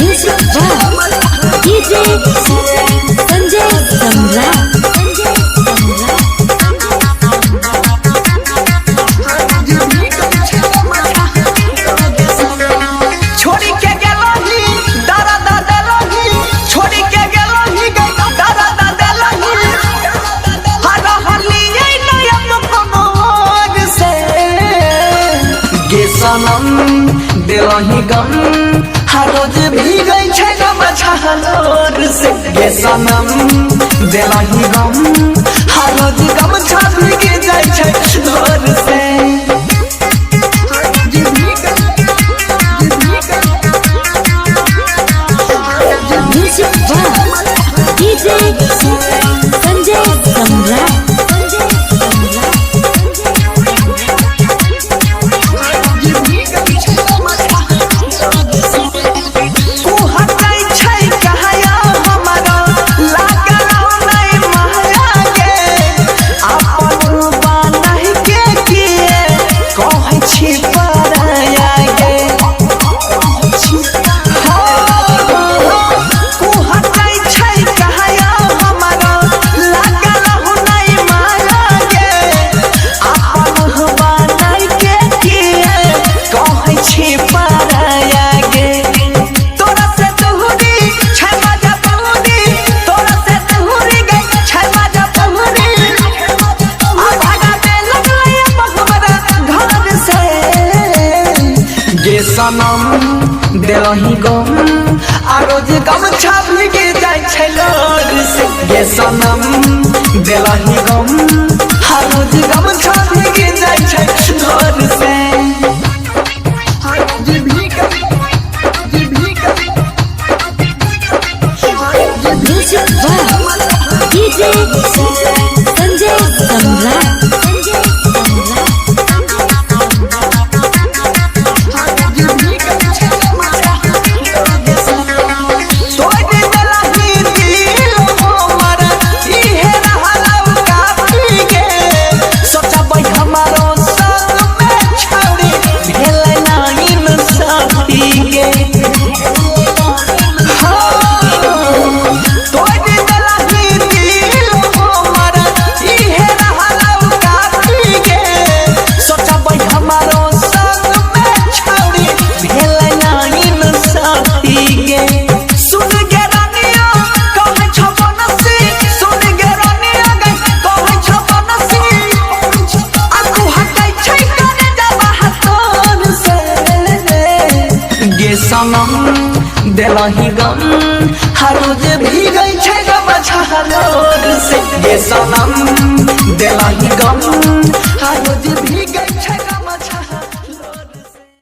Music by DJ Sanjay Samrat. सनम दिलही गम हर रोज भीगै छै गम छहलोर से गे सनम दिलही गम हर रोज गम छह भीग जाइ छै लोर से Music by DJ Sanjay Samrat. सनम दिलही गम आ रोज गम छाप के जाइ छै लोर से गे सनम दिलही गम आ रोज गम छाप के जाइ छै लोर से Music by DJ Sanjay Samrat. सनम दिलही गम हर रोज भीगै छै गम छहलोर से गे सनम दिलही गम हर